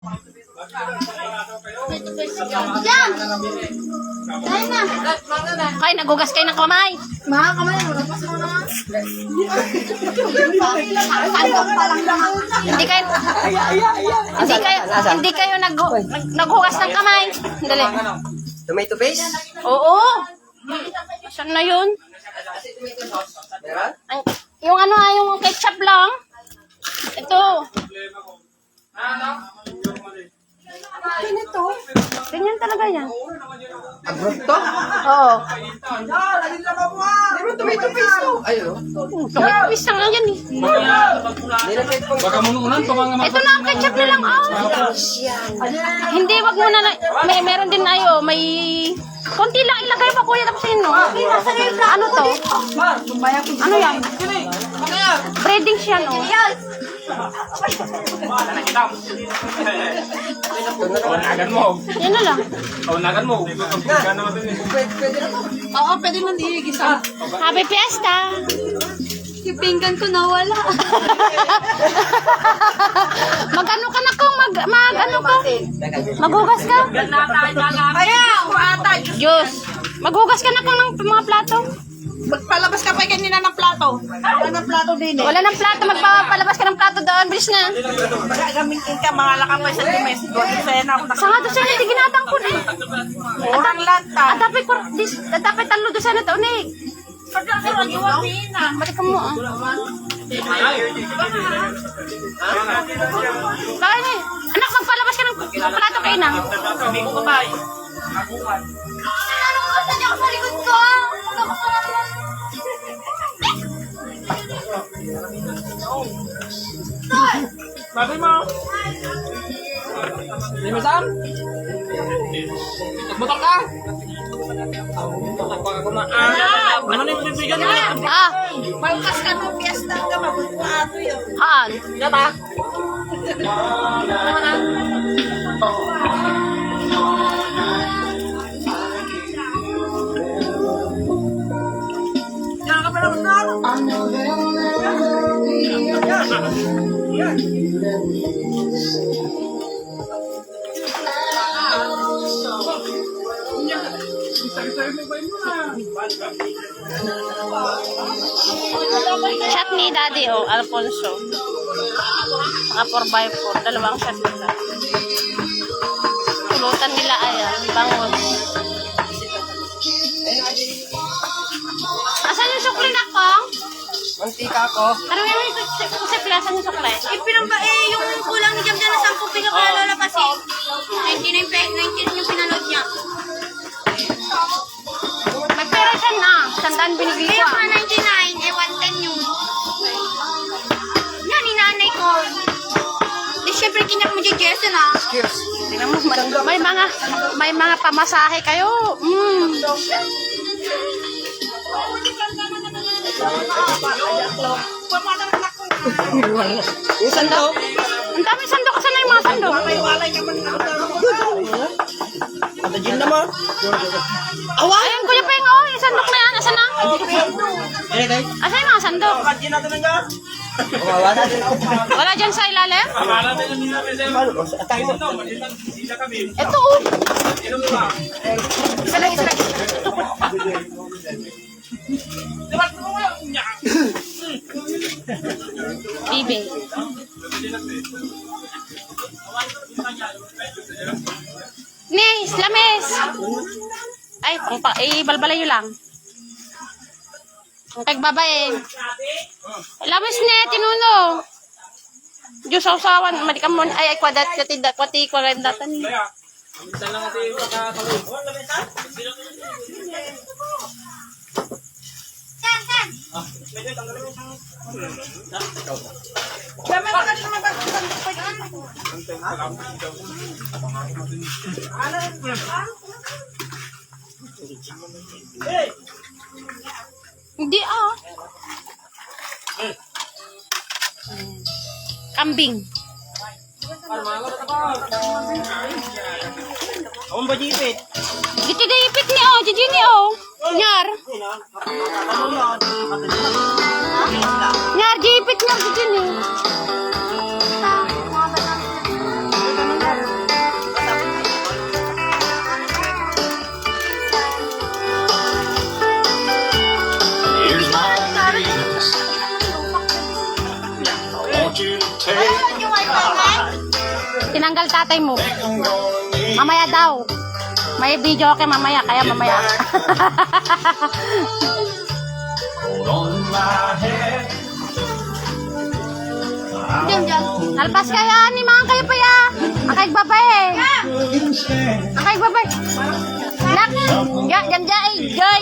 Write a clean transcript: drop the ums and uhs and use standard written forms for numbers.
Yan! Kain na! Ay, nagugas kayo ng kamay. Mga kamay, malapas mo na. Hindi kayo naghugas ng kamay. Dali. Tomato paste? Oo. Saan na yun? Meron? Yung ano, yung ketchup lang. Ito. Ganito. Ganyan talaga yan. Abroad to? Oo. Meron tomato paste to. Ayun. Tumitwist lang yan eh. Nilagay pang... Baka munuunan pa mga Ito na ang ketchup na lang. Oh. Hindi, wag mo na. Meron din ayo. May... Konti lang ilagay pa kuya. Tapos yun, no? Ano to? Ano yan? Breading siya, no? Kaunagan mo. Yan na lang. Kaunagan mo. Gano'n natin eh. Pwede na to. Oo, pwede man iigisa. Happy Fiesta! Yung pinggan ko nawala. Mag-ano ka na kung mag-ano ka? Maghugas ka? Kaya, ata. Diyos. Maghugas ka na kung ng mga plato? Magpalabas ka pa kanina ng plato. Wala ng plato din eh. Wala ng plato. Magpapalabas ka ng plato doon. Bilis na. Gagamitin ka, mga lakang pa sa domestic. Isa na ako Sa nga doon siya, hindi ginatang ko na eh. Orang lata. Dapat talo doon sana doon eh. Balik ka mo ah. Bakit eh? Anak, magpalabas ka ng plato kayo na. Ano ko? Saan ako sa likod ko? Bakit mo? Hindi mo saan? Motor ka? Ano na yung bibigyan mo? Ah, Malkas ka no, fiesta ka, mabuto yun. haan. Yata? Diyan ka pa naman na ano. Shot ni Daddy, oh, Alfonso. Mga 4x4. Dalawang shot nila. Pulutan nila, ayan. Bangon. Asan yung sukli na kong? Mantika ko. Ano yung sukli? Asan yung sukli? Yung kulang ni Jam dyan na 10 piga kaya lola kasi. 19 yung pinanood niya. May pera siya na. Sandaan binigay ko. Kaya pa 99, eh 110 yung. Yan, inanay ko. Di syempre kinyak mo dyan, Jason ah. Excuse. Tingnan mo, may mga pamasahe kayo. Yung sandok. Ang dami sandok. Saan na yung mga sandok? Ata dyan naman. Ayun, Kuya Peng, oh, yung sandok na yan. Asan na? Ano tayo? Asan yung mga sandok? Kawawa na din ako. Wala dyan sa ilalim? Akala tayo nila kasi. Paano ko? At tayo. Sila kami. Ito, oh. Inom ba? Isa lang. Dibat mo nga. Nya. Bibing. Nis, lamis. Ay, balbalayo lang. Ang kagbabae. Lamis ne, tinuno. Diyos sausawan, madikamon, ay, kwati, kwarendatan. Kaya, minsan lang natin makakawin. Hindi ah. Kambing. Ang bajipit. Dito na ipit ni oh, dito ni oh. Nyar. Nyar, jipit nyar dito ni. Ano yung wifi, man? Tinanggal tatay mo. Mamaya daw. May video okay mamaya, kaya mamaya. Jam, jam. Nalpas kaya ni mga kayo pa ya. Ang kaig babay. Ang kaig babay. Nak, jam jam jay.